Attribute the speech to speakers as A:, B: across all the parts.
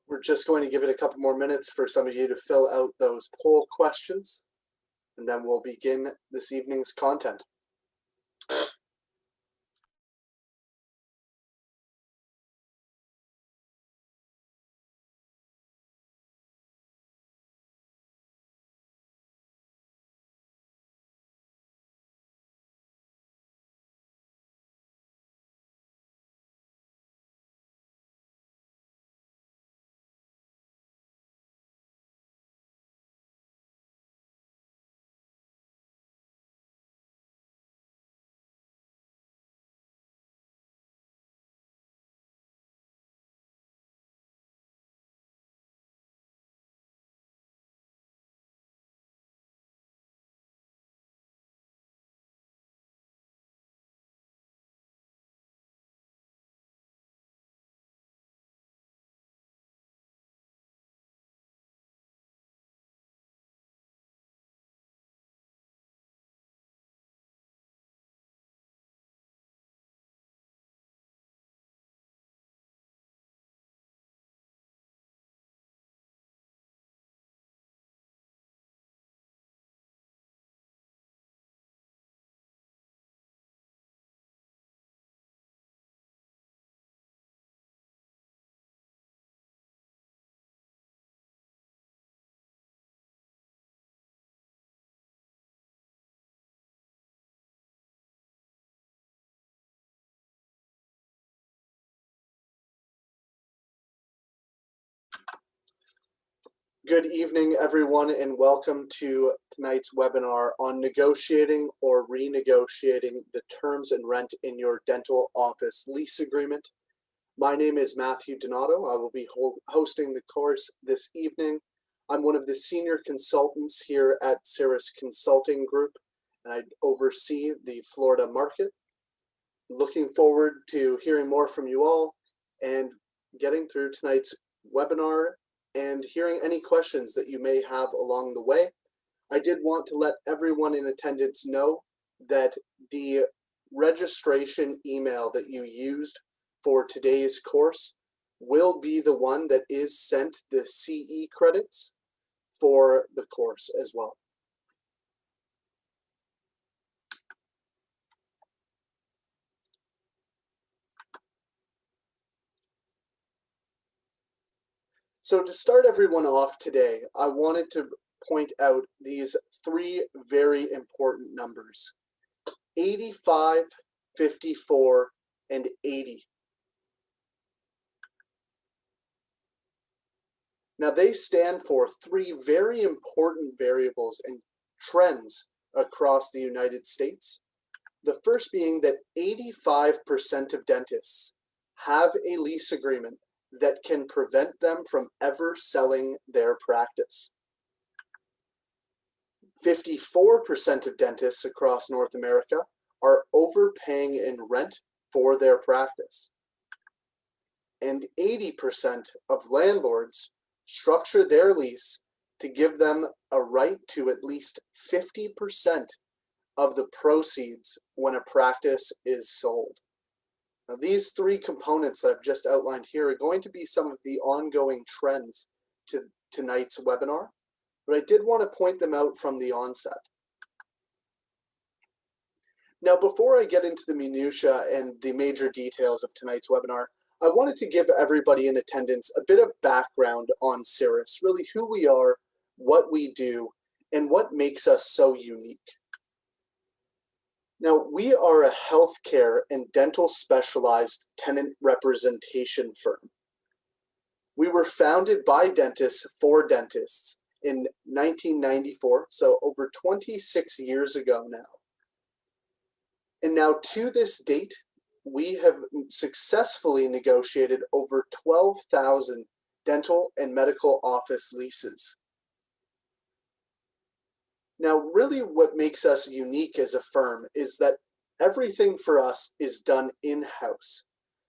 A: We're just going to give it a couple more minutes for some of you to fill out those poll questions, and then we'll begin this evening's content. Good evening, everyone, and welcome to tonight's webinar on negotiating or renegotiating the terms and rent in your dental office lease agreement. My name is Matthew Donato. I will be hosting the course this evening. I'm one of the senior consultants here at Cirrus Consulting Group, and I oversee the Florida market. Looking forward to hearing more from you all and getting through tonight's webinar and hearing any questions that you may have along the way. I did want to let everyone in attendance know that the registration email that you used for today's course will be the one that is sent the CE credits for the course as well. So to start everyone off today, I wanted to point out these three very important numbers: 85, 54, and 80. Now they stand for three very important variables and trends across the United States. The first being that 85% of dentists have a lease agreement that can prevent them from ever selling their practice. 54% of dentists across North America are overpaying in rent for their practice. And 80% of landlords structure their lease to give them a right to at least 50% of the proceeds when a practice is sold. Now, these three components that I've just outlined here are going to be some of the ongoing trends to tonight's webinar, but I did want to point them out from the onset. Now, before I get into the minutiae and the major details of tonight's webinar, I wanted to give everybody in attendance a bit of background on Cirrus, really who we are, what we do, and what makes us so unique. Now, we are a healthcare and dental specialized tenant representation firm. We were founded by dentists for dentists in 1994, so over 26 years ago now. And now to this date, we have successfully negotiated over 12,000 dental and medical office leases. Now, really what makes us unique as a firm is that everything for us is done in-house.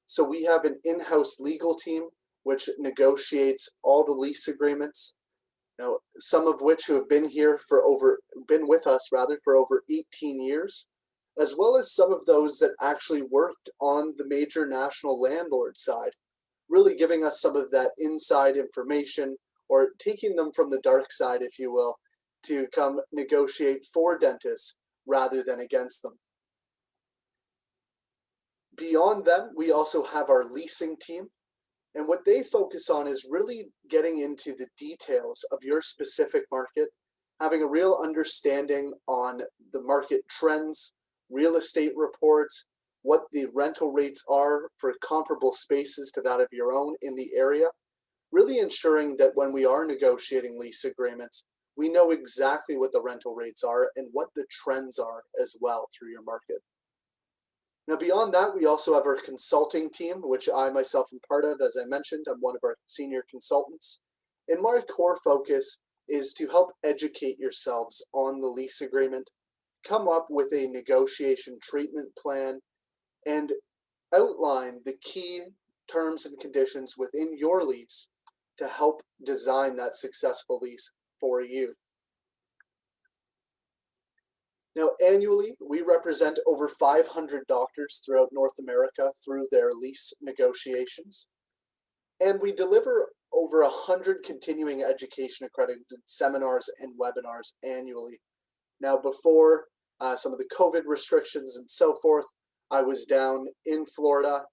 A: So we have an in-house legal team which negotiates all the lease agreements, some of which who have been with us for over 18 years, as well as some of those that actually worked on the major national landlord side, really giving us some of that inside information, or taking them from the dark side, if you will, to come negotiate for dentists rather than against them. Beyond them, we also have our leasing team. And what they focus on is really getting into the details of your specific market, having a real understanding on the market trends, real estate reports, what the rental rates are for comparable spaces to that of your own in the area, really ensuring that when we are negotiating lease agreements, we know exactly what the rental rates are and what the trends are as well through your market. Now, beyond that, we also have our consulting team, which I myself am part of. As I mentioned, I'm one of our senior consultants. And my core focus is to help educate yourselves on the lease agreement, come up with a negotiation treatment plan, and outline the key terms and conditions within your lease to help design that successful lease for you. Now, annually, we represent over 500 doctors throughout North America through their lease negotiations, and we deliver over 100 continuing education accredited seminars and webinars annually. Now, before some of the COVID restrictions and so forth, I was down in Florida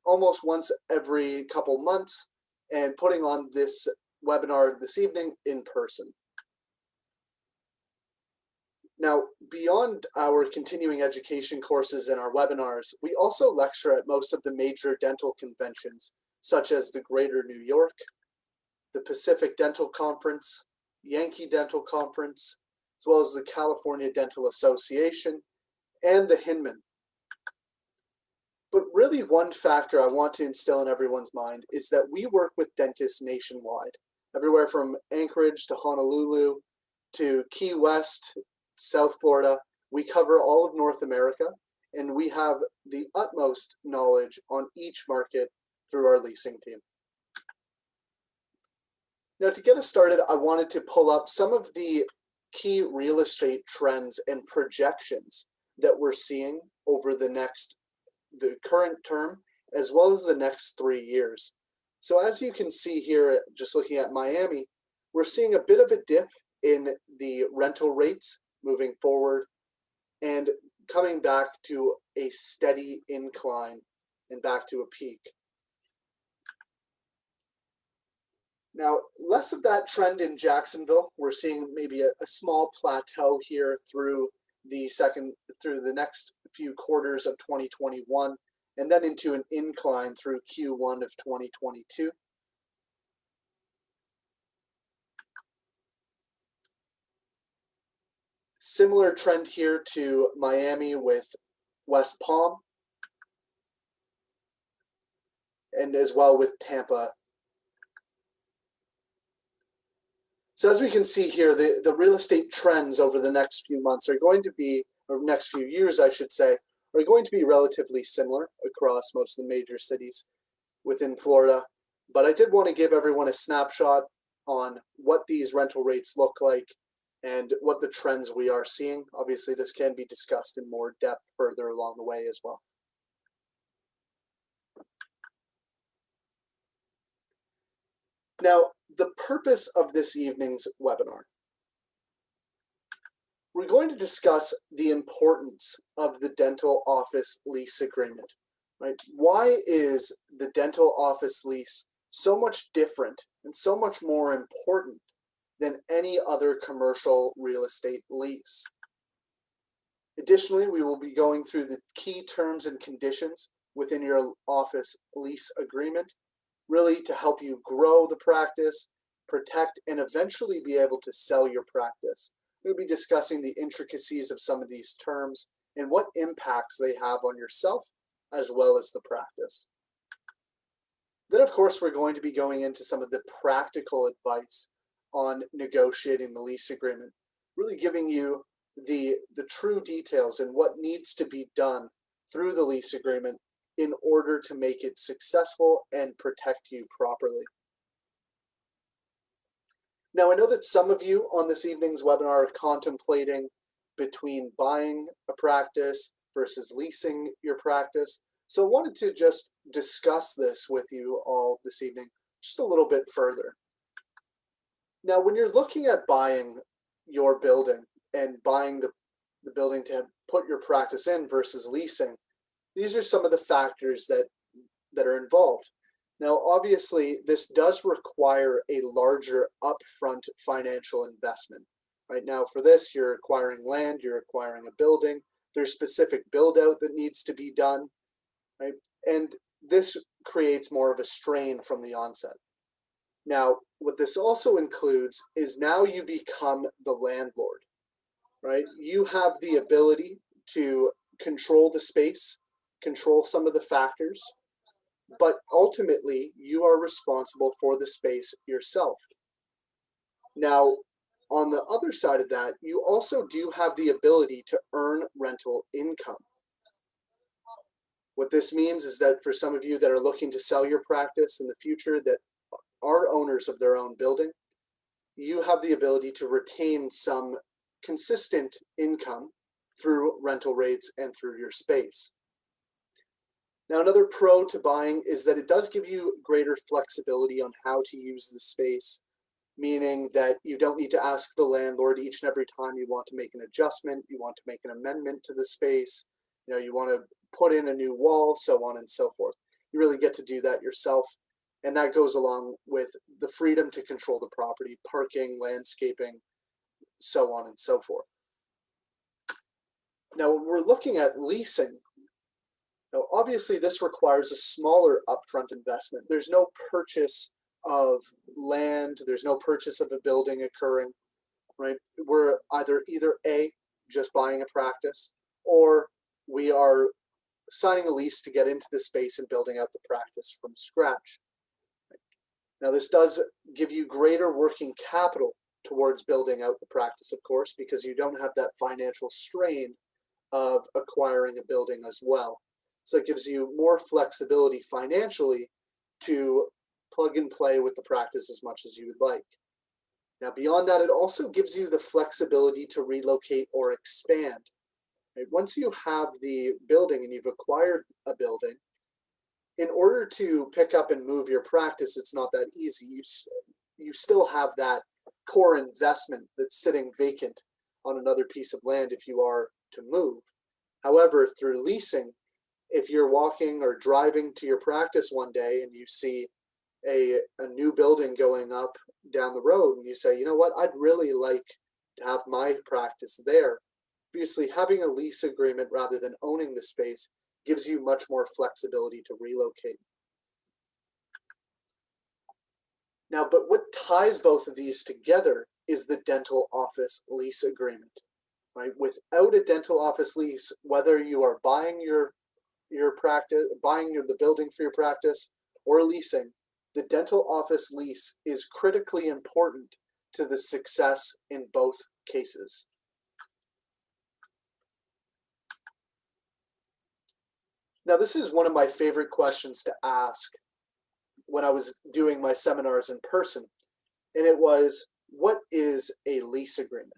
A: almost once every couple months and putting on this webinar this evening in person. Now, beyond our continuing education courses and our webinars, we also lecture at most of the major dental conventions, such as the Greater New York, the Pacific Dental Conference, Yankee Dental Conference, as well as the California Dental Association, and the Hinman. But really, one factor I want to instill in everyone's mind is that we work with dentists nationwide, everywhere from Anchorage to Honolulu to Key West, South Florida. We cover all of North America, and we have the utmost knowledge on each market through our leasing team. Now, to get us started, I wanted to pull up some of the key real estate trends and projections that we're seeing over the current term, as well as the next 3 years. So as you can see here, just looking at Miami, we're seeing a bit of a dip in the rental rates moving forward and coming back to a steady incline and back to a peak. Now, less of that trend in Jacksonville. We're seeing maybe a small plateau here through the next few quarters of 2021, and then into an incline through Q1 of 2022. Similar trend here to Miami with West Palm, and as well with Tampa. So as we can see here, the real estate trends over the next few months are going to be, or next few years I should say, are going to be relatively similar across most of the major cities within Florida. But I did want to give everyone a snapshot on what these rental rates look like and what the trends we are seeing. Obviously, this can be discussed in more depth further along the way as well. Now, the purpose of this evening's webinar, we're going to discuss the importance of the dental office lease agreement, right? Why is the dental office lease so much different and so much more important than any other commercial real estate lease? Additionally, we will be going through the key terms and conditions within your office lease agreement, really to help you grow the practice, protect, and eventually be able to sell your practice. We'll be discussing the intricacies of some of these terms and what impacts they have on yourself as well as the practice. Then, of course, we're going to be going into some of the practical advice on negotiating the lease agreement, really giving you the true details and what needs to be done through the lease agreement in order to make it successful and protect you properly. Now, I know that some of you on this evening's webinar are contemplating between buying a practice versus leasing your practice. So I wanted to just discuss this with you all this evening just a little bit further. Now, when you're looking at buying your building and buying the building to put your practice in versus leasing, these are some of the factors that are involved. Now, obviously, this does require a larger upfront financial investment. Right now, for this, you're acquiring land, you're acquiring a building, there's specific build out that needs to be done, right? And this creates more of a strain from the onset. Now, what this also includes is now you become the landlord, right? You have the ability to control the space, control some of the factors, but ultimately you are responsible for the space yourself. Now, on the other side of that, you also do have the ability to earn rental income. What this means is that for some of you that are looking to sell your practice in the future that are owners of their own building, you have the ability to retain some consistent income through rental rates and through your space. Now, another pro to buying is that it does give you greater flexibility on how to use the space, meaning that you don't need to ask the landlord each and every time you want to make an adjustment, you want to make an amendment to the space, you want to put in a new wall, so on and so forth. You really get to do that yourself, and that goes along with the freedom to control the property, parking, landscaping, so on and so forth. Now, when we're looking at leasing, now obviously this requires a smaller upfront investment. There's no purchase of land, there's no purchase of a building occurring, right? We're either A, just buying a practice, or we are signing a lease to get into the space and building out the practice from scratch. Now, this does give you greater working capital towards building out the practice, of course, because you don't have that financial strain of acquiring a building as well. So it gives you more flexibility financially to plug and play with the practice as much as you would like. Now, beyond that, it also gives you the flexibility to relocate or expand. Right? Once you have the building and you've acquired a building, in order to pick up and move your practice, it's not that easy. You still have that core investment that's sitting vacant on another piece of land if you are to move. However, through leasing, if you're walking or driving to your practice one day and you see a new building going up down the road and you say, you know what, I'd really like to have my practice there. Obviously, having a lease agreement rather than owning the space gives you much more flexibility to relocate. Now, but what ties both of these together is the dental office lease agreement, right? Without a dental office lease, whether you are buying your practice, the building for your practice, or leasing, the dental office lease is critically important to the success in both cases. Now, this is one of my favorite questions to ask when I was doing my seminars in person, and it was, what is a lease agreement,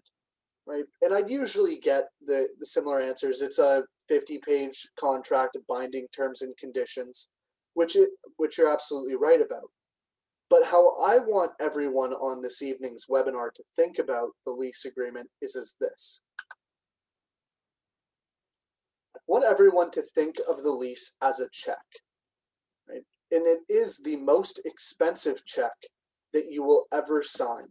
A: right? And I'd usually get the similar answers. It's a 50-page contract of binding terms and conditions, which you're absolutely right about. But how I want everyone on this evening's webinar to think about the lease agreement is as this. I want everyone to think of the lease as a check, right? And it is the most expensive check that you will ever sign.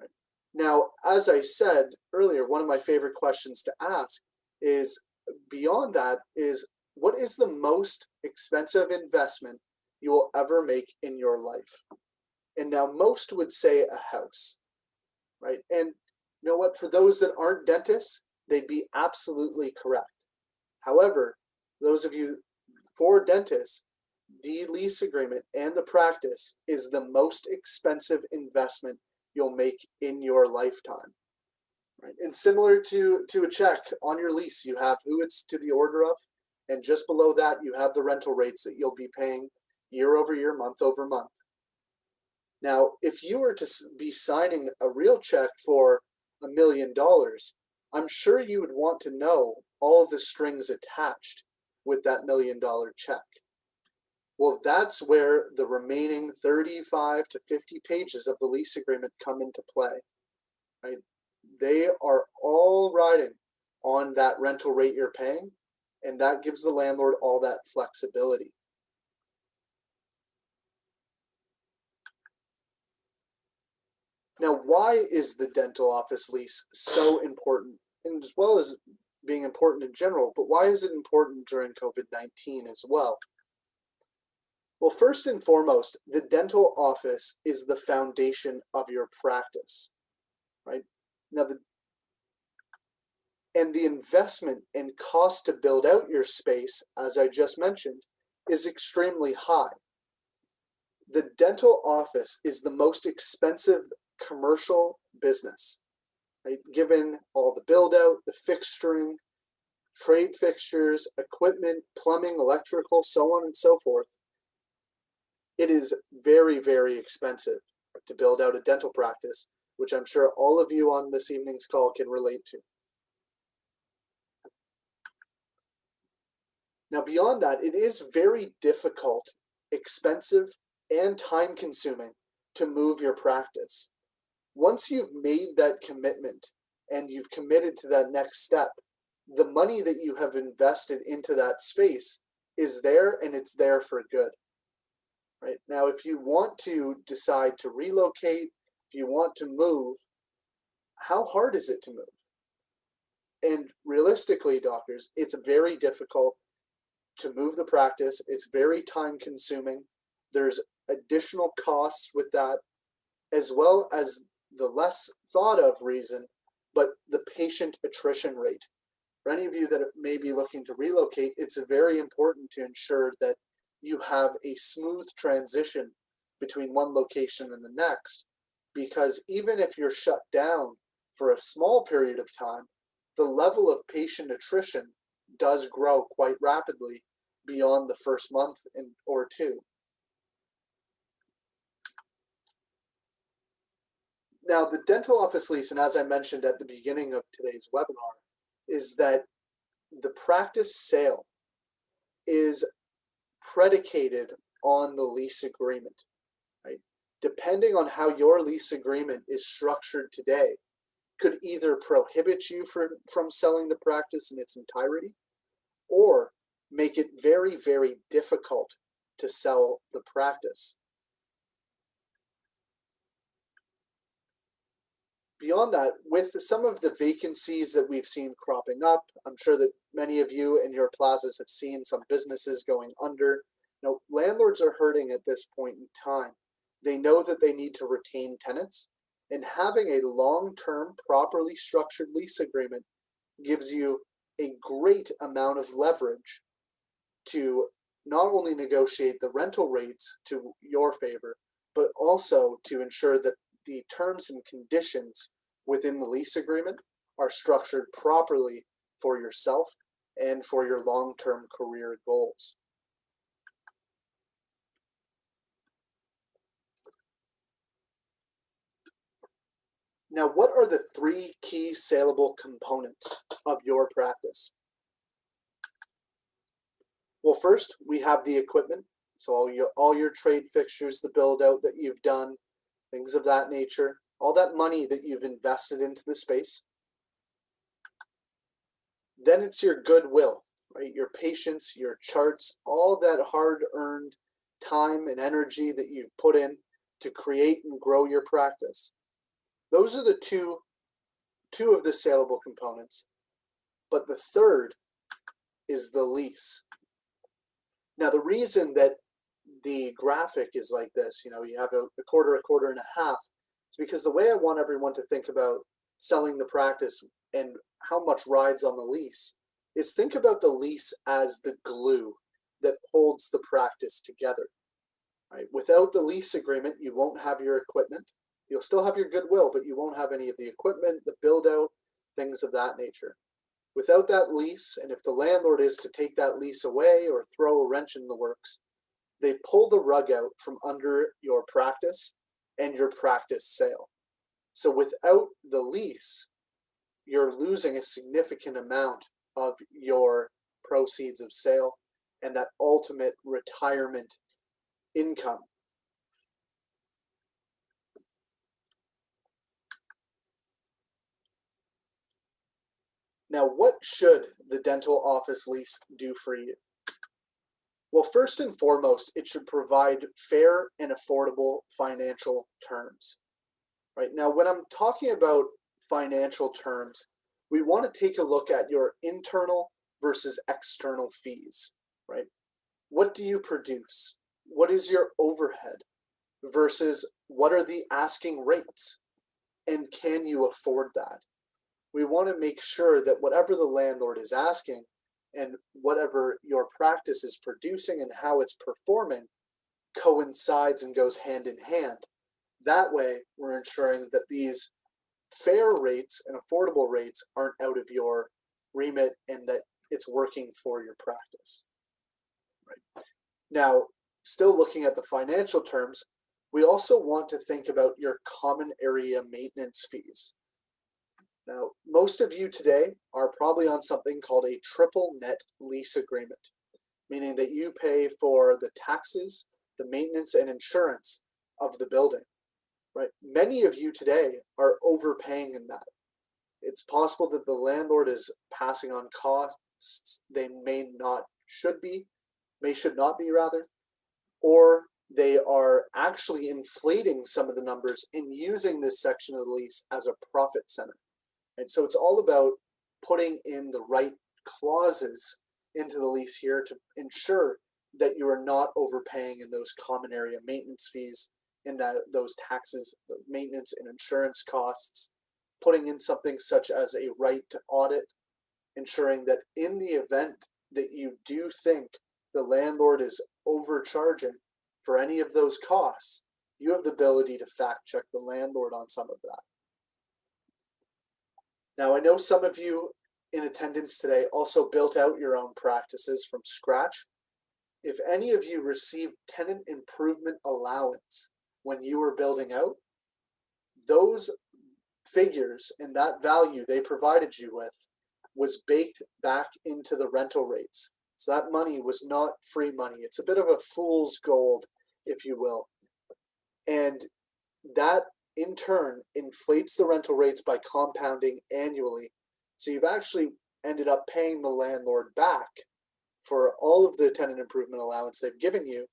A: Right? Now, as I said earlier, one of my favorite questions to ask is, beyond that, is what is the most expensive investment you will ever make in your life? And now most would say a house, right? And you know what? For those that aren't dentists, they'd be absolutely correct. However, those of you for dentists, the lease agreement and the practice is the most expensive investment you'll make in your lifetime. Right? And similar to a check on your lease, you have who it's to the order of, and just below that, you have the rental rates that you'll be paying year over year, month over month. Now, if you were to be signing a real check for $1 million, I'm sure you would want to know all the strings attached. with that $1 million check. Well, that's where the remaining 35 to 50 pages of the lease agreement come into play, right? They are all riding on that rental rate you're paying, and that gives the landlord all that flexibility. Now, why is the dental office lease so important, and as well as being important in general, but why is it important during COVID-19 as well? Well, first and foremost, the dental office is the foundation of your practice, right? Now, the investment and cost to build out your space, as I just mentioned, is extremely high. The dental office is the most expensive commercial business, right? Given all the build out, the fixturing, trade fixtures, equipment, plumbing, electrical, so on and so forth. It is very, very expensive to build out a dental practice, which I'm sure all of you on this evening's call can relate to. Now, beyond that, it is very difficult, expensive, and time-consuming to move your practice. Once you've made that commitment and you've committed to that next step, the money that you have invested into that space is there, and it's there for good. Right? Now, if you want to decide to relocate, if you want to move, how hard is it to move? And realistically, doctors, it's very difficult to move the practice. It's very time consuming. There's additional costs with that, as well as the less thought of reason, but the patient attrition rate. For any of you that may be looking to relocate, it's very important to ensure that you have a smooth transition between one location and the next, because even if you're shut down for a small period of time, the level of patient attrition does grow quite rapidly beyond the first month or two. Now, the dental office lease, and as I mentioned at the beginning of today's webinar, is that the practice sale is predicated on the lease agreement, right? Depending on how your lease agreement is structured today, could either prohibit you from selling the practice in its entirety, or make it very, very difficult to sell the practice. Beyond that, with some of the vacancies that we've seen cropping up, I'm sure that many of you in your plazas have seen some businesses going under. Now, landlords are hurting at this point in time. They know that they need to retain tenants, and having a long-term, properly structured lease agreement gives you a great amount of leverage to not only negotiate the rental rates to your favor, but also to ensure that the terms and conditions within the lease agreement are structured properly for yourself and for your long-term career goals. Now, what are the three key saleable components of your practice? Well, first, we have the equipment. So all your trade fixtures, the build out that you've done, things of that nature, all that money that you've invested into the space. Then it's your goodwill, right? Your patience, your charts, all that hard-earned time and energy that you've put in to create and grow your practice. Those are the two of the saleable components. But the third is the lease. Now, the reason that the graphic is like this, you have a quarter and a half, is because the way I want everyone to think about selling the practice and how much rides on the lease is think about the lease as the glue that holds the practice together. Right? Without the lease agreement, you won't have your equipment. You'll still have your goodwill, but you won't have any of the equipment, the build out, things of that nature. Without that lease, and if the landlord is to take that lease away or throw a wrench in the works, they pull the rug out from under your practice and your practice sale. So without the lease, you're losing a significant amount of your proceeds of sale and that ultimate retirement income. Now, what should the dental office lease do for you? Well, first and foremost, it should provide fair and affordable financial terms. Right now, when I'm talking about financial terms, we want to take a look at your internal versus external fees, right? What do you produce? What is your overhead versus what are the asking rates? And can you afford that? We want to make sure that whatever the landlord is asking and whatever your practice is producing and how it's performing coincides and goes hand in hand. That way, we're ensuring that these fair rates and affordable rates aren't out of your remit and that it's working for your practice. Right. Now, still looking at the financial terms, we also want to think about your common area maintenance fees. Now, most of you today are probably on something called a triple net lease agreement, meaning that you pay for the taxes, the maintenance, and insurance of the building. Right? Many of you today are overpaying in that. It's possible that the landlord is passing on costs they should not be rather, or they are actually inflating some of the numbers and using this section of the lease as a profit center. And so it's all about putting in the right clauses into the lease here to ensure that you are not overpaying in those common area maintenance fees, in those taxes, the maintenance and insurance costs, putting in something such as a right to audit, ensuring that in the event that you do think the landlord is overcharging for any of those costs, you have the ability to fact check the landlord on some of that. Now, I know some of you in attendance today also built out your own practices from scratch. If any of you received tenant improvement allowance when you were building out, those figures and that value they provided you with was baked back into the rental rates. So that money was not free money. It's a bit of a fool's gold, if you will. And that in turn inflates the rental rates by compounding annually. So you've actually ended up paying the landlord back for all of the tenant improvement allowance they've given you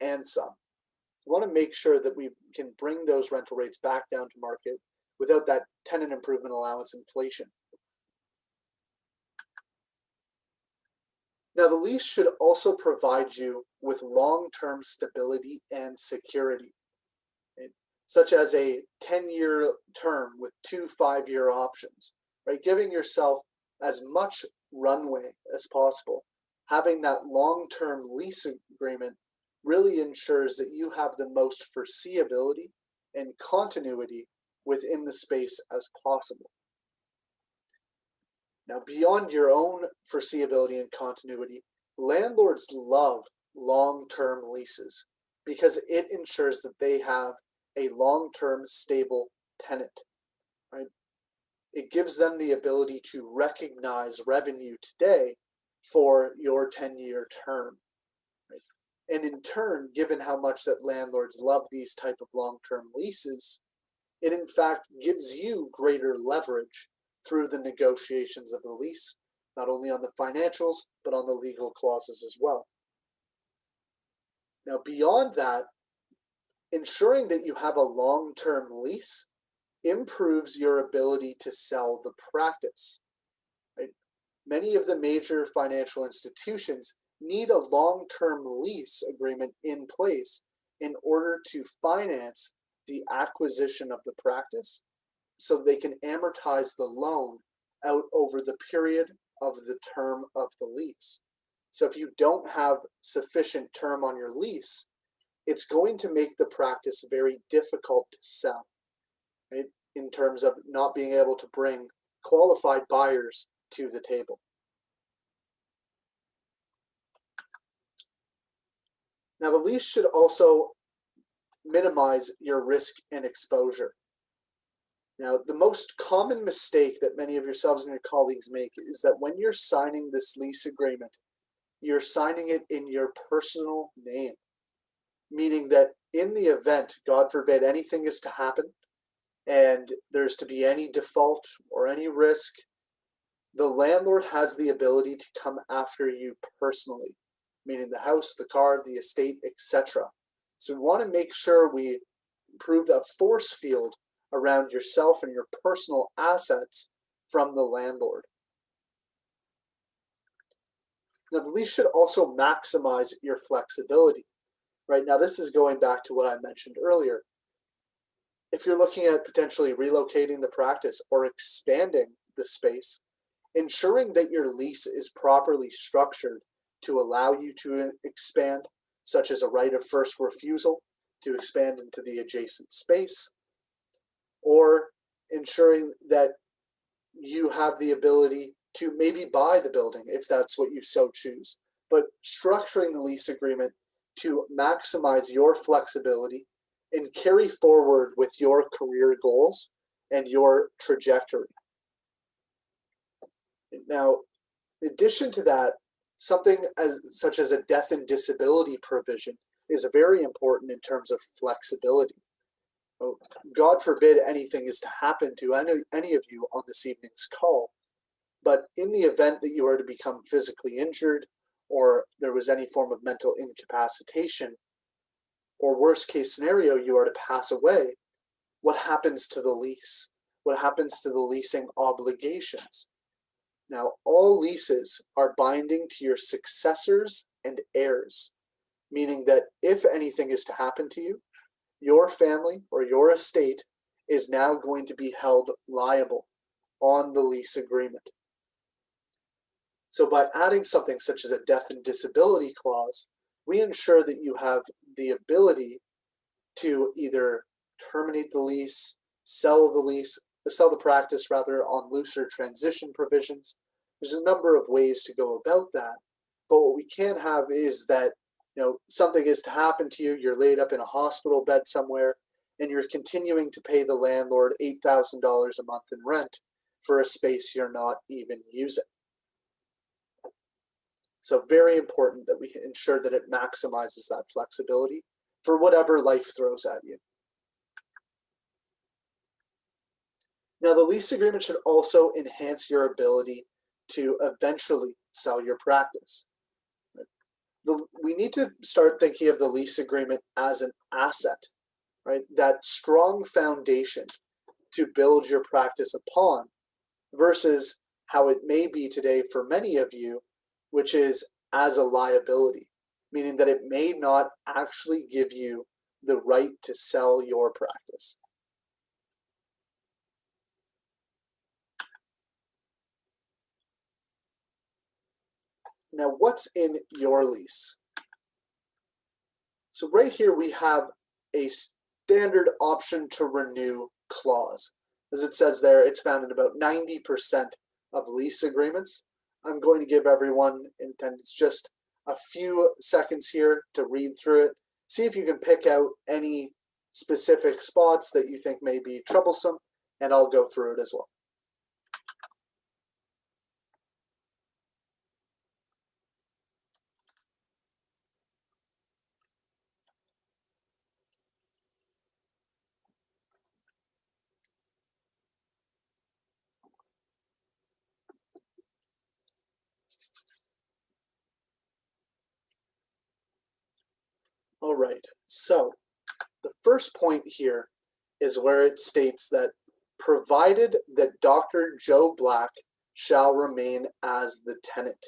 A: and some. We want to make sure that we can bring those rental rates back down to market without that tenant improvement allowance inflation. Now, the lease should also provide you with long-term stability and security, right? Such as a 10-year term with 2 5-year options, right? Giving yourself as much runway as possible. Having that long-term lease agreement really ensures that you have the most foreseeability and continuity within the space as possible. Now, beyond your own foreseeability and continuity, landlords love long-term leases because it ensures that they have a long-term stable tenant, right? It gives them the ability to recognize revenue today for your 10-year term. Right? And in turn, given how much that landlords love these type of long-term leases, it in fact gives you greater leverage through the negotiations of the lease, not only on the financials, but on the legal clauses as well. Now, beyond that, ensuring that you have a long-term lease improves your ability to sell the practice. Right? Many of the major financial institutions need a long-term lease agreement in place in order to finance the acquisition of the practice so they can amortize the loan out over the period of the term of the lease. So if you don't have sufficient term on your lease, it's going to make the practice very difficult to sell, right? In terms of not being able to bring qualified buyers to the table. Now, the lease should also minimize your risk and exposure. Now, the most common mistake that many of yourselves and your colleagues make is that when you're signing this lease agreement, you're signing it in your personal name, meaning that in the event, God forbid, anything is to happen and there's to be any default or any risk, the landlord has the ability to come after you personally, meaning the house, the car, the estate, etc. So we want to make sure we improve the force field around yourself and your personal assets from the landlord. Now, the lease should also maximize your flexibility. Right now, this is going back to what I mentioned earlier. If you're looking at potentially relocating the practice or expanding the space, ensuring that your lease is properly structured to allow you to expand, such as a right of first refusal to expand into the adjacent space, or ensuring that you have the ability to maybe buy the building if that's what you so choose, but structuring the lease agreement to maximize your flexibility and carry forward with your career goals and your trajectory. Now, in addition to that, something such as a death and disability provision is very important in terms of flexibility. God forbid anything is to happen to any of you on this evening's call, but in the event that you are to become physically injured or there was any form of mental incapacitation, or worst case scenario, you are to pass away, what happens to the lease? What happens to the leasing obligations? Now, all leases are binding to your successors and heirs, meaning that if anything is to happen to you, your family or your estate is now going to be held liable on the lease agreement. So by adding something such as a death and disability clause, we ensure that you have the ability to either terminate the lease, sell the practice rather on looser transition provisions. There's a number of ways to go about that, but what we can have is that something is to happen to you, you're laid up in a hospital bed somewhere, and you're continuing to pay the landlord $8,000 a month in rent for a space you're not even using. So very important that we ensure that it maximizes that flexibility for whatever life throws at you. Now, the lease agreement should also enhance your ability to eventually sell your practice. We need to start thinking of the lease agreement as an asset, right? That strong foundation to build your practice upon versus how it may be today for many of you, which is as a liability, meaning that it may not actually give you the right to sell your practice. Now, what's in your lease? So right here we have a standard option to renew clause. As it says there, it's found in about 90% of lease agreements. I'm going to give everyone in attendance just a few seconds here to read through it. See if you can pick out any specific spots that you think may be troublesome, and I'll go through it as well. All right, so the first point here is where it states that provided that Dr. Joe Black shall remain as the tenant.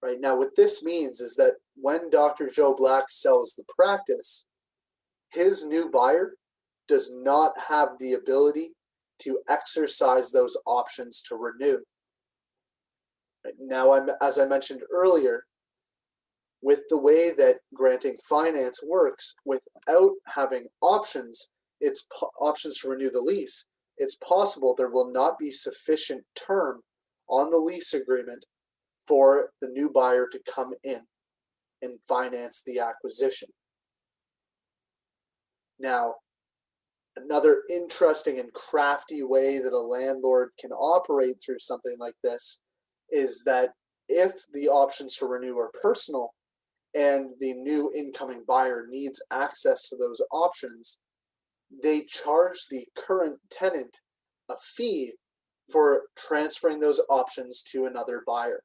A: Right now, what this means is that when Dr. Joe Black sells the practice, his new buyer does not have the ability to exercise those options to renew. Right now, as I mentioned earlier, with the way that granting finance works, without having options, options to renew the lease, it's possible there will not be sufficient term on the lease agreement for the new buyer to come in and finance the acquisition. Now, Another interesting and crafty way that a landlord can operate through something like this is that if the options to renew are personal and the new incoming buyer needs access to those options, they charge the current tenant a fee for transferring those options to another buyer.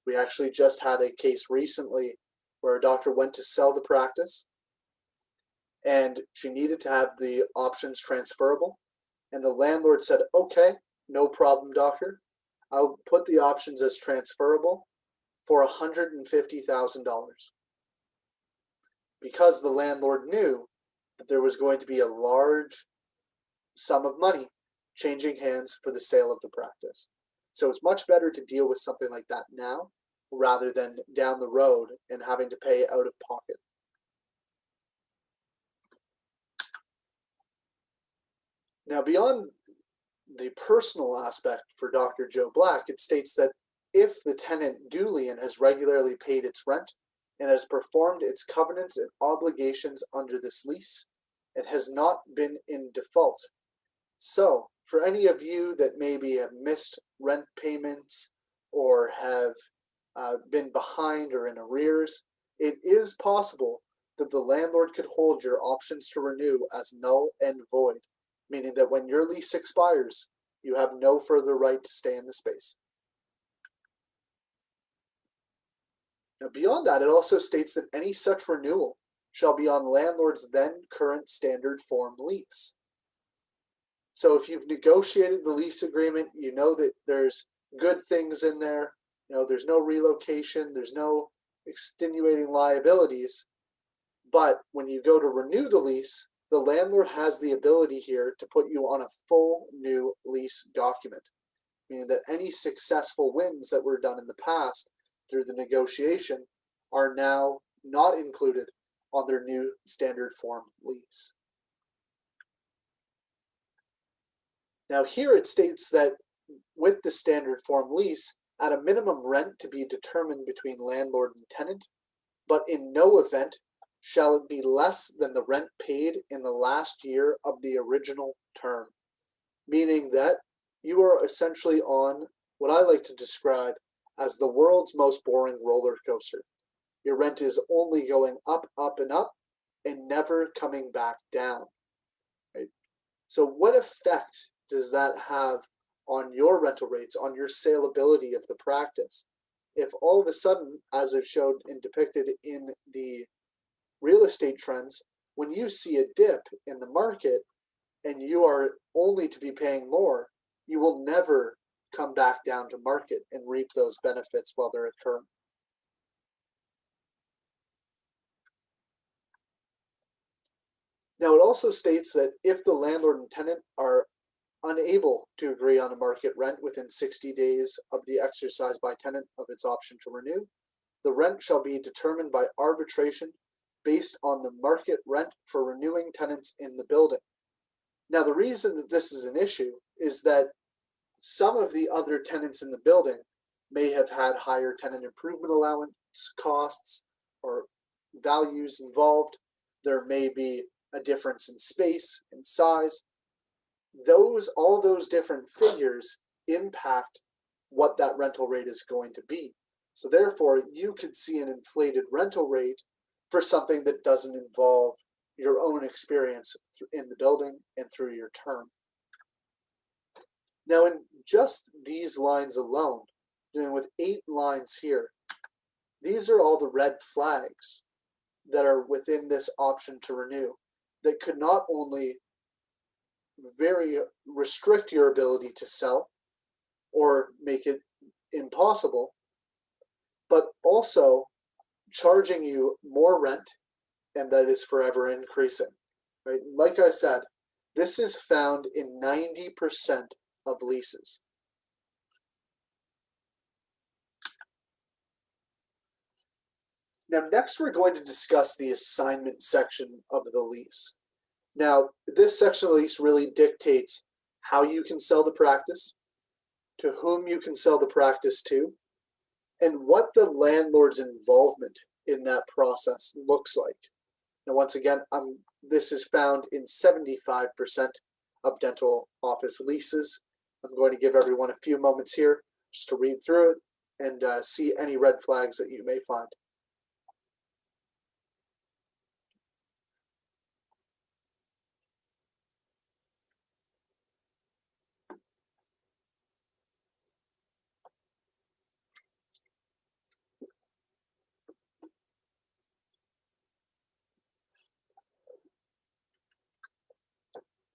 A: We actually just had a case recently where a doctor went to sell the practice and she needed to have the options transferable. And the landlord said, okay, no problem, doctor. I'll put the options as transferable for $150,000. Because the landlord knew that there was going to be a large sum of money changing hands for the sale of the practice. So it's much better to deal with something like that now rather than down the road and having to pay out of pocket. Now, beyond the personal aspect for Dr. Joe Black, it states that if the tenant duly and has regularly paid its rent and has performed its covenants and obligations under this lease, it has not been in default. So, for any of you that maybe have missed rent payments or have been behind or in arrears, it is possible that the landlord could hold your options to renew as null and void, meaning that when your lease expires, you have no further right to stay in the space. Now, beyond that, it also states that any such renewal shall be on landlord's then current standard form lease. So if you've negotiated the lease agreement, you know that there's good things in there, there's no relocation, there's no extenuating liabilities, but when you go to renew the lease, the landlord has the ability here to put you on a full new lease document, meaning that any successful wins that were done in the past through the negotiation are now not included on their new standard form lease. Now here it states that with the standard form lease, at a minimum rent to be determined between landlord and tenant, but in no event shall it be less than the rent paid in the last year of the original term, meaning that you are essentially on what I like to describe as the world's most boring roller coaster. Your rent is only going up, up, and up, and never coming back down. Right? So what effect does that have on your rental rates, on your saleability of the practice? If all of a sudden, as I've showed and depicted in the real estate trends, when you see a dip in the market and you are only to be paying more, you will never come back down to market and reap those benefits while they're occurring. Now, it also states that if the landlord and tenant are unable to agree on a market rent within 60 days of the exercise by tenant of its option to renew, the rent shall be determined by arbitration based on the market rent for renewing tenants in the building. Now, the reason that this is an issue is that some of the other tenants in the building may have had higher tenant improvement allowance costs or values involved. There may be a difference in space and size. All those different figures impact what that rental rate is going to be. So therefore, you could see an inflated rental rate for something that doesn't involve your own experience in the building and through your term. Now, in just these lines alone, dealing with 8 lines here, these are all the red flags that are within this option to renew that could not only very restrict your ability to sell or make it impossible, but also charging you more rent, and that is forever increasing. Right? Like I said, this is found in 90% of leases. Now, next we're going to discuss the assignment section of the lease. Now, this section of the lease really dictates how you can sell the practice, to whom you can sell the practice to, and what the landlord's involvement in that process looks like. Now, once again, I'm This is found in 75% of dental office leases. I'm going to give everyone a few moments here just to read through it and see any red flags that you may find.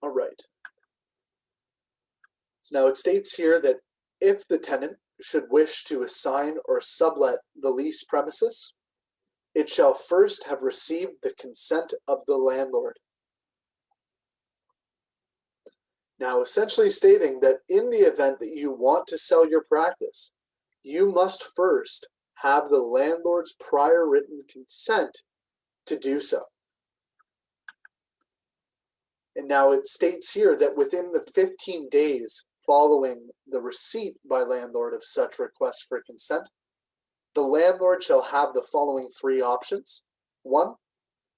A: All right. So now it states here that if the tenant should wish to assign or sublet the lease premises, it shall first have received the consent of the landlord. Now, essentially stating that in the event that you want to sell your practice, you must first have the landlord's prior written consent to do so. And now it states here that within the 15 days following the receipt by landlord of such request for consent, the landlord shall have the following three options. 1.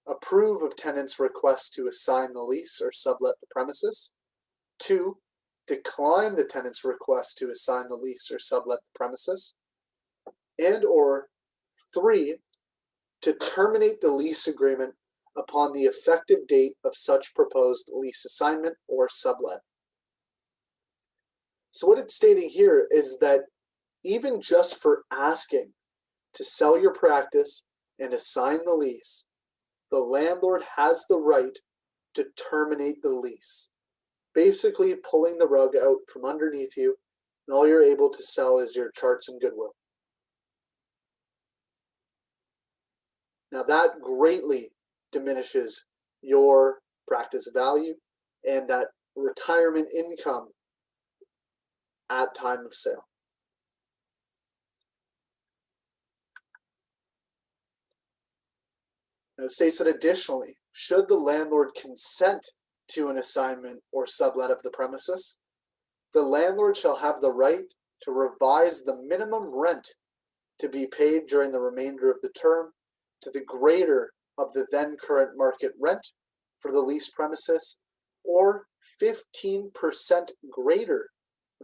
A: Approve of tenant's request to assign the lease or sublet the premises. 2. Decline the tenant's request to assign the lease or sublet the premises. And or 3. To terminate the lease agreement upon the effective date of such proposed lease assignment or sublet. So what it's stating here is that even just for asking to sell your practice and assign the lease, the landlord has the right to terminate the lease, basically pulling the rug out from underneath you, and all you're able to sell is your charts and goodwill. Now that greatly diminishes your practice value and that retirement income at time of sale. Now it states that additionally, should the landlord consent to an assignment or sublet of the premises, the landlord shall have the right to revise the minimum rent to be paid during the remainder of the term to the greater of the then current market rent for the leased premises, or 15% greater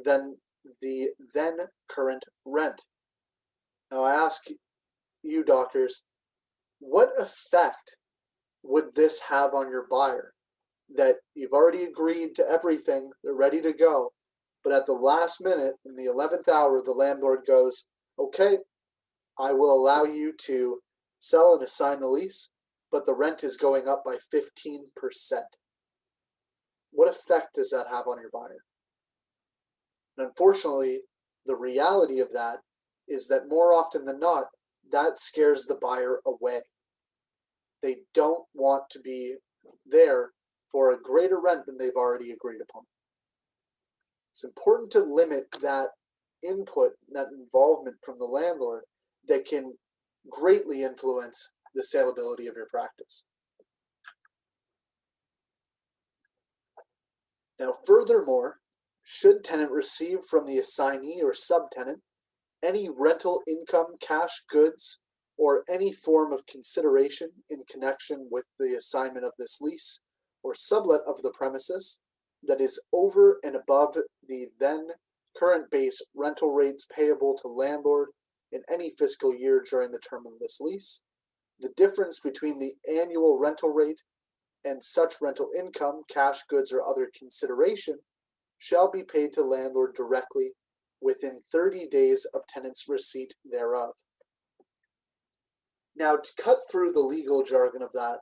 A: than the then current rent. Now I ask you, doctors, what effect would this have on your buyer? That you've already agreed to everything, they're ready to go, but at the last minute, in the 11th hour, the landlord goes, okay, I will allow you to sell and assign the lease, but the rent is going up by 15%. What effect does that have on your buyer? And unfortunately, the reality of that is that more often than not, that scares the buyer away. They don't want to be there for a greater rent than they've already agreed upon. It's important to limit that input, that involvement from the landlord that can greatly influence the saleability of your practice. Now, furthermore, should tenant receive from the assignee or subtenant any rental income, cash goods, or any form of consideration in connection with the assignment of this lease or sublet of the premises that is over and above the then current base rental rates payable to landlord in any fiscal year during the term of this lease, the difference between the annual rental rate and such rental income, cash goods, or other consideration shall be paid to landlord directly within 30 days of tenant's receipt thereof. Now, to cut through the legal jargon of that,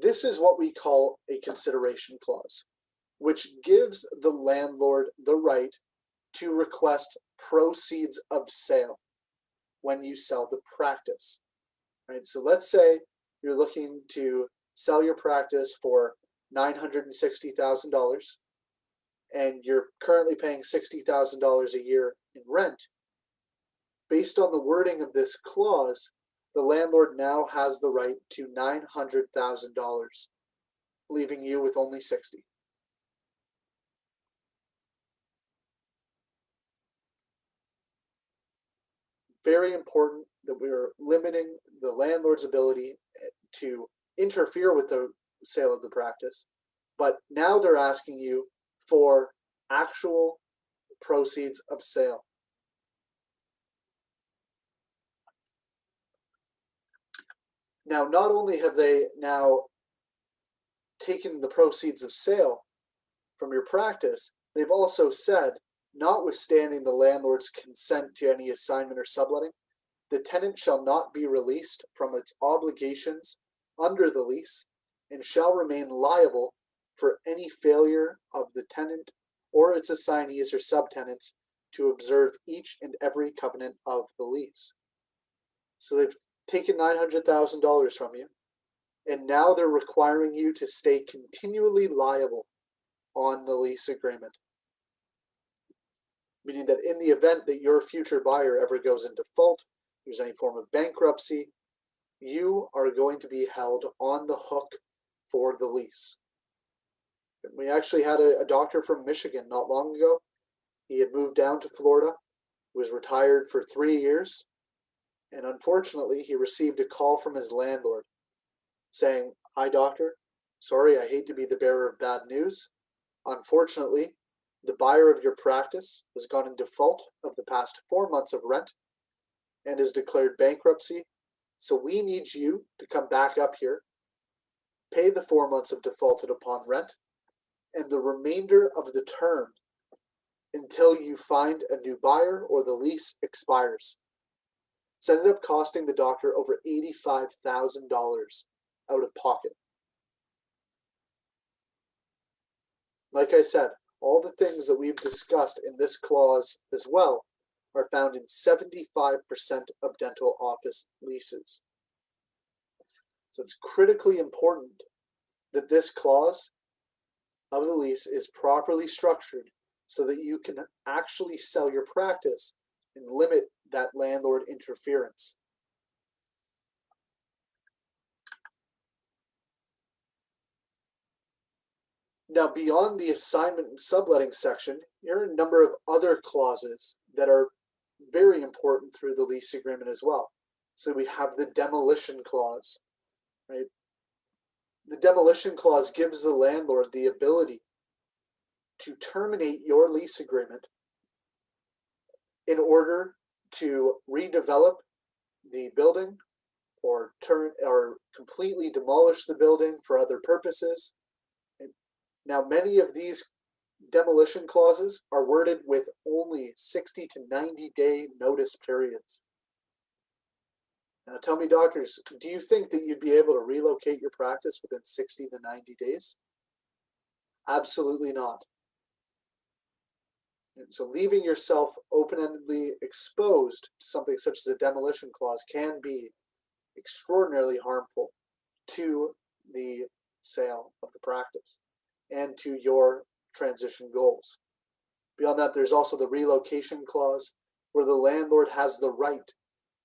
A: this is what we call a consideration clause, which gives the landlord the right to request proceeds of sale when you sell the practice. Right? So let's say you're looking to sell your practice for $960,000 and you're currently paying $60,000 a year in rent. Based on the wording of this clause, the landlord now has the right to $900,000, leaving you with only $60,000. Very important that we're limiting the landlord's ability to interfere with the sale of the practice, but now they're asking you for actual proceeds of sale. Now, not only have they now taken the proceeds of sale from your practice, they've also said, notwithstanding the landlord's consent to any assignment or subletting, the tenant shall not be released from its obligations under the lease and shall remain liable for any failure of the tenant or its assignees or subtenants to observe each and every covenant of the lease. So they've taken $900,000 from you, and now they're requiring you to stay continually liable on the lease agreement. Meaning that in the event that your future buyer ever goes in default, there's any form of bankruptcy, you are going to be held on the hook for the lease. We actually had a doctor from Michigan not long ago. He had moved down to Florida, was retired for 3 years, and unfortunately he received a call from his landlord saying, "Hi doctor, sorry, I hate to be the bearer of bad news. Unfortunately, the buyer of your practice has gone in default of the past 4 months of rent and has declared bankruptcy. So we need you to come back up here, pay the 4 months of defaulted upon rent, and the remainder of the term until you find a new buyer or the lease expires." So it ended up costing the doctor over $85,000 out of pocket. Like I said, all the things that we've discussed in this clause as well are found in 75% of dental office leases. So it's critically important that this clause of the lease is properly structured so that you can actually sell your practice and limit that landlord interference. Now, beyond the assignment and subletting section, there are a number of other clauses that are very important through the lease agreement as well. So we have the demolition clause, right? The demolition clause gives the landlord the ability to terminate your lease agreement in order to redevelop the building or completely demolish the building for other purposes. Now, many of these demolition clauses are worded with only 60 to 90-day notice periods. Now, tell me, doctors, do you think that you'd be able to relocate your practice within 60 to 90 days? Absolutely not. And so leaving yourself open-endedly exposed to something such as a demolition clause can be extraordinarily harmful to the sale of the practice and to your transition goals. Beyond that, there's also the relocation clause, where the landlord has the right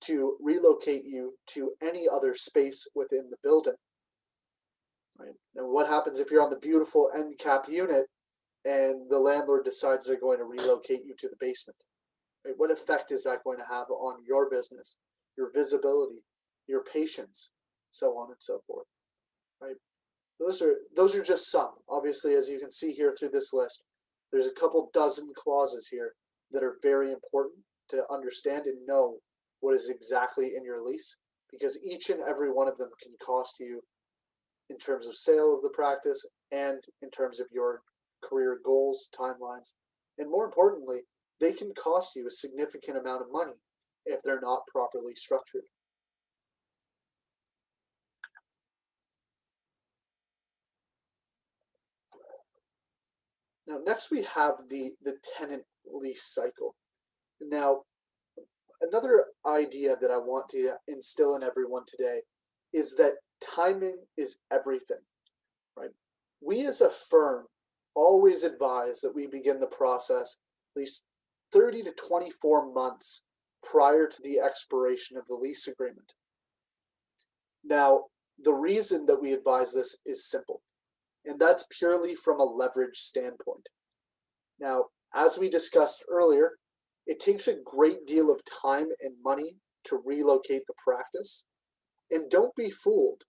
A: to relocate you to any other space within the building. Right? And what happens if you're on the beautiful end cap unit and the landlord decides they're going to relocate you to the basement? Right? What effect is that going to have on your business, your visibility, your patients, so on and so forth? Right? Those are just some. Obviously, as you can see here through this list, there's a couple dozen clauses here that are very important to understand and know what is exactly in your lease, because each and every one of them can cost you in terms of sale of the practice and in terms of your career goals, timelines, and more importantly, they can cost you a significant amount of money if they're not properly structured. Now, next we have the tenant lease cycle. Now, another idea that I want to instill in everyone today is that timing is everything, right? We as a firm always advise that we begin the process at least 30 to 24 months prior to the expiration of the lease agreement. Now, the reason that we advise this is simple, and that's purely from a leverage standpoint. Now, as we discussed earlier, it takes a great deal of time and money to relocate the practice. And don't be fooled.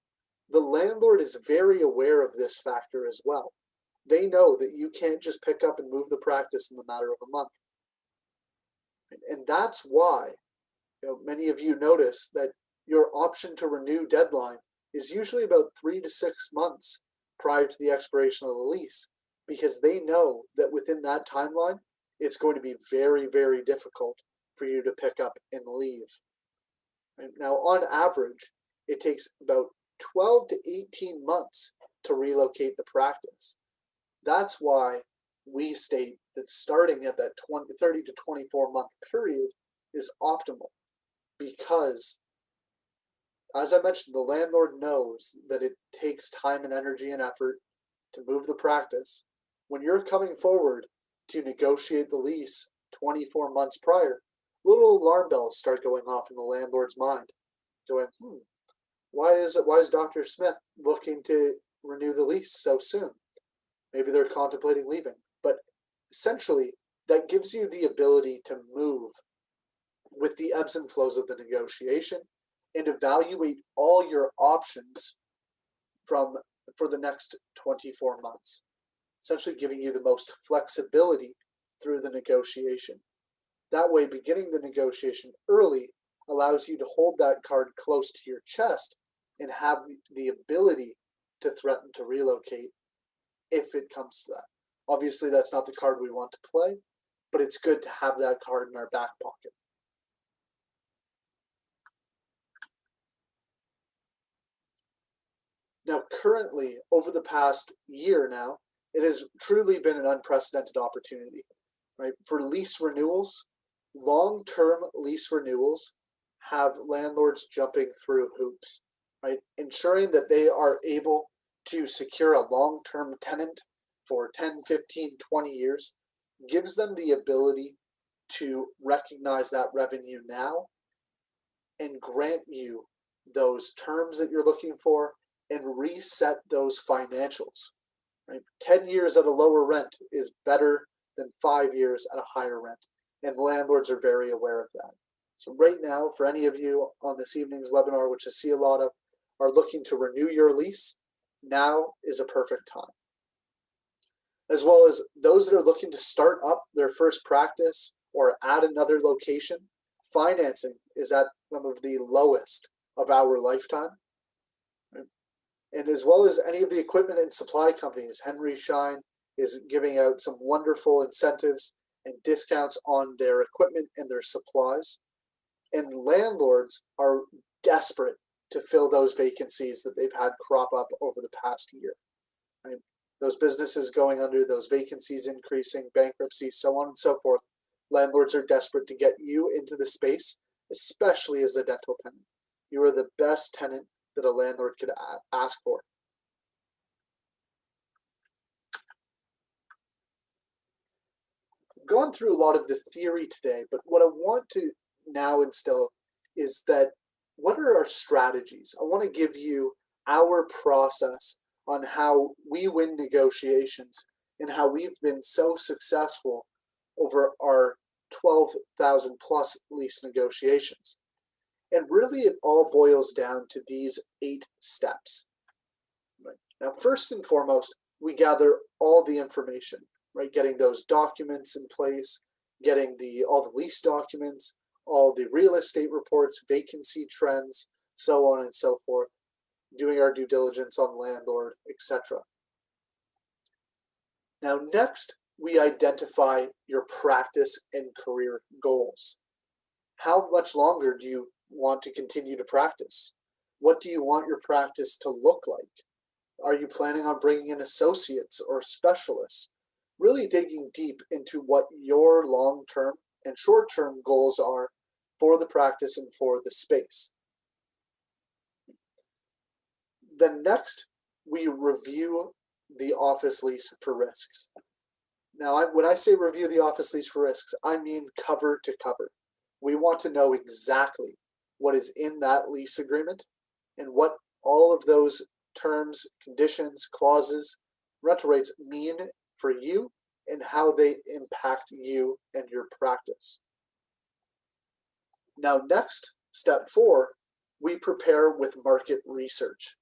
A: The landlord is very aware of this factor as well. They know that you can't just pick up and move the practice in the matter of a month. And that's why many of you notice that your option to renew deadline is usually about 3 to 6 months prior to the expiration of the lease, because they know that within that timeline, it's going to be very, very difficult for you to pick up and leave. Right? Now, on average, it takes about 12 to 18 months to relocate the practice. That's why we state that starting at that 30 to 24 month period is optimal, because, as I mentioned, the landlord knows that it takes time and energy and effort to move the practice. When you're coming forward to negotiate the lease 24 months prior, little alarm bells start going off in the landlord's mind, going, why is Dr. Smith looking to renew the lease so soon? Maybe they're contemplating leaving. But essentially, that gives you the ability to move with the ebbs and flows of the negotiation and evaluate all your options for the next 24 months, essentially giving you the most flexibility through the negotiation. That way, beginning the negotiation early allows you to hold that card close to your chest and have the ability to threaten to relocate if it comes to that. Obviously, that's not the card we want to play, but it's good to have that card in our back pocket. Now, currently, over the past year now, it has truly been an unprecedented opportunity, right? For lease renewals, long-term lease renewals have landlords jumping through hoops, right? Ensuring that they are able to secure a long-term tenant for 10, 15, 20 years gives them the ability to recognize that revenue now and grant you those terms that you're looking for and reset those financials. Right? 10 years at a lower rent is better than 5 years at a higher rent, and landlords are very aware of that. So right now, for any of you on this evening's webinar, which I see a lot of, are looking to renew your lease, now is a perfect time. As well as those that are looking to start up their first practice or add another location, financing is at some of the lowest of our lifetime. And as well as any of the equipment and supply companies, Henry Schein is giving out some wonderful incentives and discounts on their equipment and their supplies. And landlords are desperate to fill those vacancies that they've had crop up over the past year. Right? Those businesses going under, those vacancies increasing, bankruptcies, so on and so forth. Landlords are desperate to get you into the space, especially as a dental tenant. You are the best tenant that a landlord could ask for. I've gone through a lot of the theory today, but what I want to now instill is that what are our strategies? I want to give you our process on how we win negotiations and how we've been so successful over our 12,000 plus lease negotiations. And really, it all boils down to these 8 steps. Right? Now, first and foremost, we gather all the information, right? Getting those documents in place, getting all the lease documents, all the real estate reports, vacancy trends, so on and so forth, doing our due diligence on landlord, etc. Now, next, we identify your practice and career goals. How much longer do you want to continue to practice? What do you want your practice to look like? Are you planning on bringing in associates or specialists? Really digging deep into what your long-term and short-term goals are for the practice and for the space. Then next, we review the office lease for risks. Now, when I say review the office lease for risks, I mean cover to cover. We want to know exactly what is in that lease agreement and what all of those terms, conditions, clauses, rental rates mean for you and how they impact you and your practice. Now, next, step 4, we prepare with market research.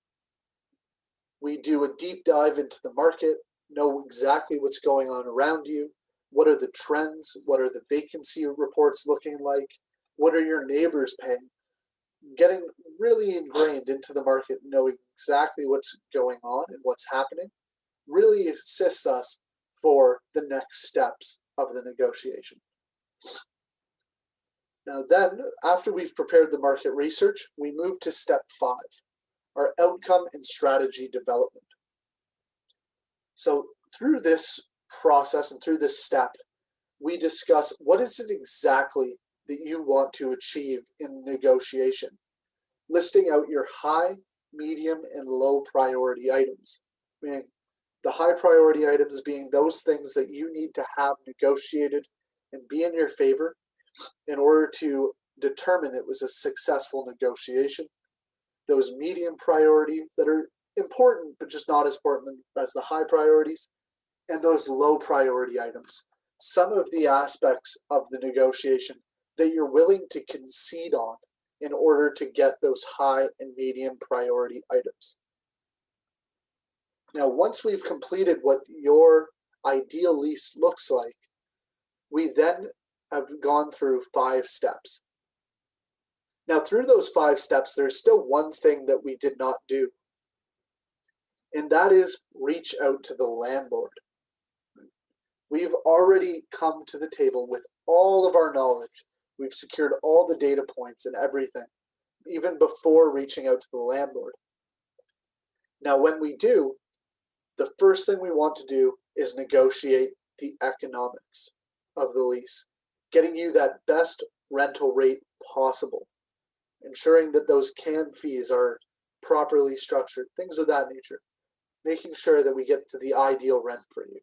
A: We do a deep dive into the market, know exactly what's going on around you. What are the trends? What are the vacancy reports looking like? What are your neighbors paying? Getting really ingrained into the market, knowing exactly what's going on and what's happening, really assists us for the next steps of the negotiation. Now then, after we've prepared the market research, we move to step 5, our outcome and strategy development. So through this process and through this step, we discuss what is it exactly that you want to achieve in negotiation, listing out your high, medium, and low priority items, meaning the high priority items being those things that you need to have negotiated and be in your favor in order to determine it was a successful negotiation. Those medium priorities that are important but just not as important as the high priorities, and those low priority items, some of the aspects of the negotiation that you're willing to concede on in order to get those high and medium priority items. Now, once we've completed what your ideal lease looks like, we then have gone through 5 steps. Now, through those 5 steps, there's still one thing that we did not do, and that is reach out to the landlord. We've already come to the table with all of our knowledge. We've secured all the data points and everything, even before reaching out to the landlord. Now, when we do, the first thing we want to do is negotiate the economics of the lease, getting you that best rental rate possible, ensuring that those CAM fees are properly structured, things of that nature, making sure that we get to the ideal rent for you.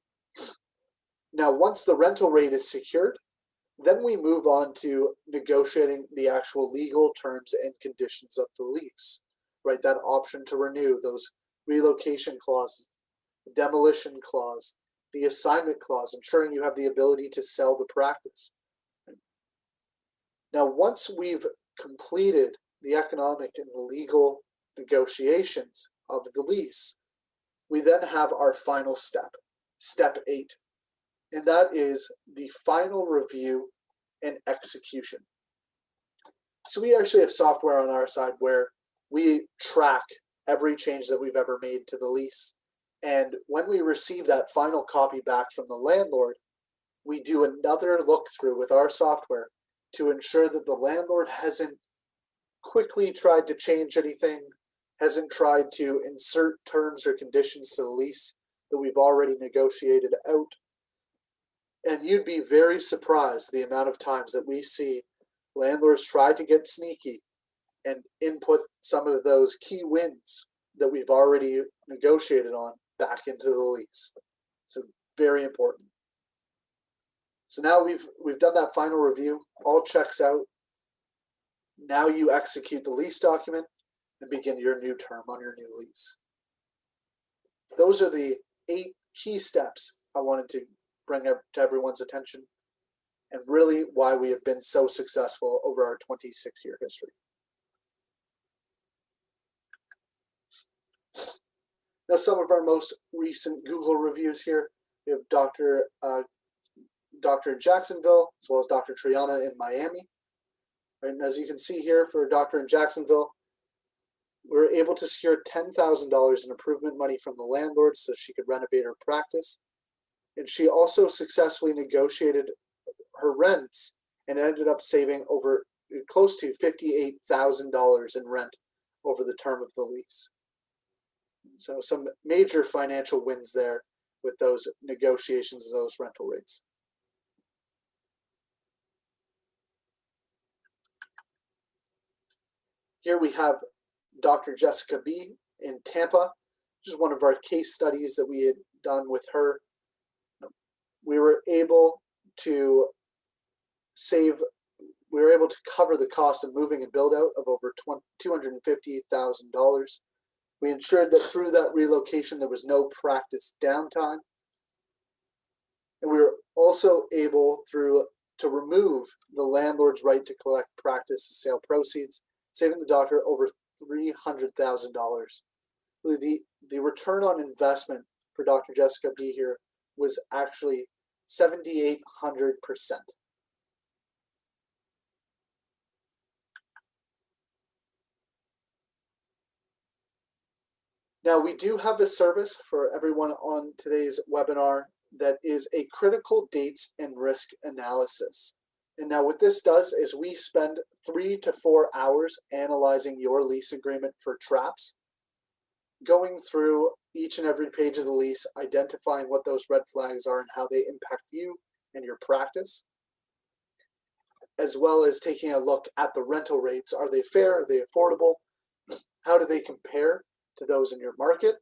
A: Now, once the rental rate is secured, then we move on to negotiating the actual legal terms and conditions of the lease, right? That option to renew, those relocation clauses, demolition clause, the assignment clause, ensuring you have the ability to sell the practice. Now, once we've completed the economic and legal negotiations of the lease, we then have our final step, step 8, and that is the final review and execution. So we actually have software on our side where we track every change that we've ever made to the lease. And when we receive that final copy back from the landlord, we do another look through with our software to ensure that the landlord hasn't quickly tried to change anything, hasn't tried to insert terms or conditions to the lease that we've already negotiated out. And you'd be very surprised the amount of times that we see landlords try to get sneaky and input some of those key wins that we've already negotiated on back into the lease. So very important. So now we've done that final review, all checks out. Now you execute the lease document and begin your new term on your new lease. Those are the 8 key steps I wanted to bring up to everyone's attention, and really why we have been so successful over our 26-year history. Now, some of our most recent Google reviews here. We have Dr. in Jacksonville, as well as Dr. Triana in Miami. Right, and as you can see here, for Dr. in Jacksonville, we were able to secure $10,000 in improvement money from the landlord so she could renovate her practice. And she also successfully negotiated her rents and ended up saving over close to $58,000 in rent over the term of the lease. So some major financial wins there with those negotiations, those rental rates. Here we have Dr. Jessica B. in Tampa, which is one of our case studies that we had done with her. We were able to cover the cost of moving and build out of over $250,000. We ensured that through that relocation there was no practice downtime. And we were also able to remove the landlord's right to collect practice sale proceeds, saving the doctor over $300,000 The return on investment for Dr. Jessica B here was actually 7,800%. Now, we do have a service for everyone on today's webinar that is a critical dates and risk analysis. And now what this does is we spend 3 to 4 hours analyzing your lease agreement for traps, going through each and every page of the lease, identifying what those red flags are and how they impact you and your practice, as well as taking a look at the rental rates. Are they fair? Are they affordable? How do they compare to those in your market?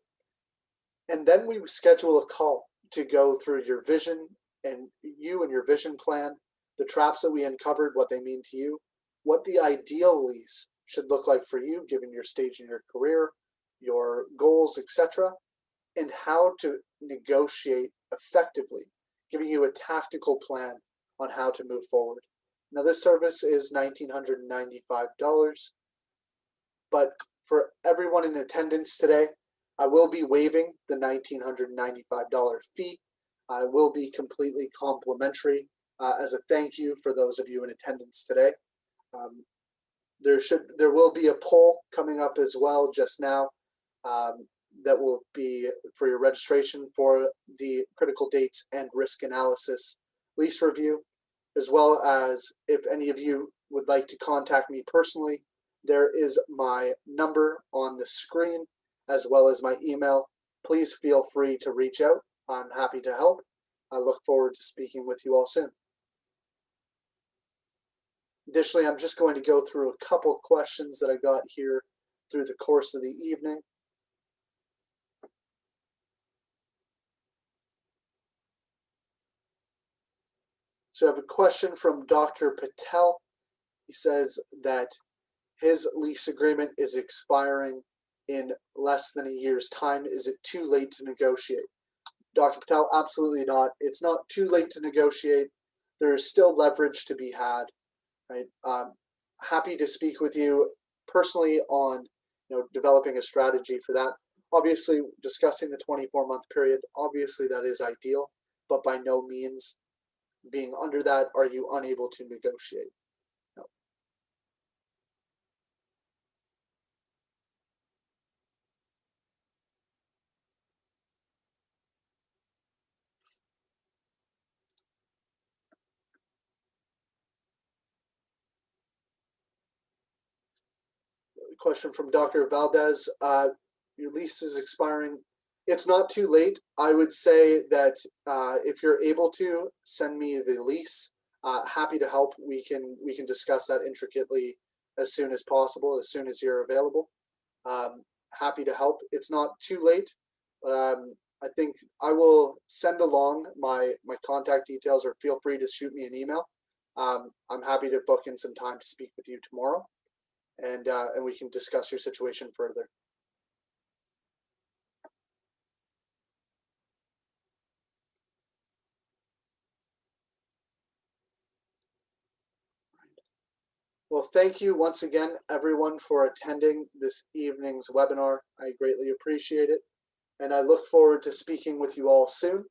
A: And then we schedule a call to go through your vision and your vision plan, the traps that we uncovered, what they mean to you, what the ideal lease should look like for you given your stage in your career, your goals, etc., and how to negotiate effectively, giving you a tactical plan on how to move forward. Now, this service is $1,995, but for everyone in attendance today, I will be waiving the $1,995 fee. I will be completely complimentary as a thank you for those of you in attendance today. There will be a poll coming up as well just now that will be for your registration for the critical dates and risk analysis lease review, as well as if any of you would like to contact me personally, there is my number on the screen as well as my email. Please feel free to reach out. I'm happy to help. I look forward to speaking with you all soon. Additionally, I'm just going to go through a couple questions that I got here through the course of the evening. So I have a question from Dr. Patel. He says that his lease agreement is expiring in less than a year's time. Is it too late to negotiate? Dr. Patel, absolutely not. It's not too late to negotiate. There is still leverage to be had. Right? Happy to speak with you personally on developing a strategy for that. Obviously, discussing the 24-month period, obviously that is ideal, but by no means being under that are you unable to negotiate. No. Question from Dr. Valdez. Your lease is expiring. It's not too late. I would say that if you're able to send me the lease, happy to help. We can discuss that intricately as soon as possible, as soon as you're available. Happy to help. It's not too late. I think I will send along my contact details, or feel free to shoot me an email. I'm happy to book in some time to speak with you tomorrow, and we can discuss your situation further. Well, thank you once again, everyone, for attending this evening's webinar. I greatly appreciate it, and I look forward to speaking with you all soon.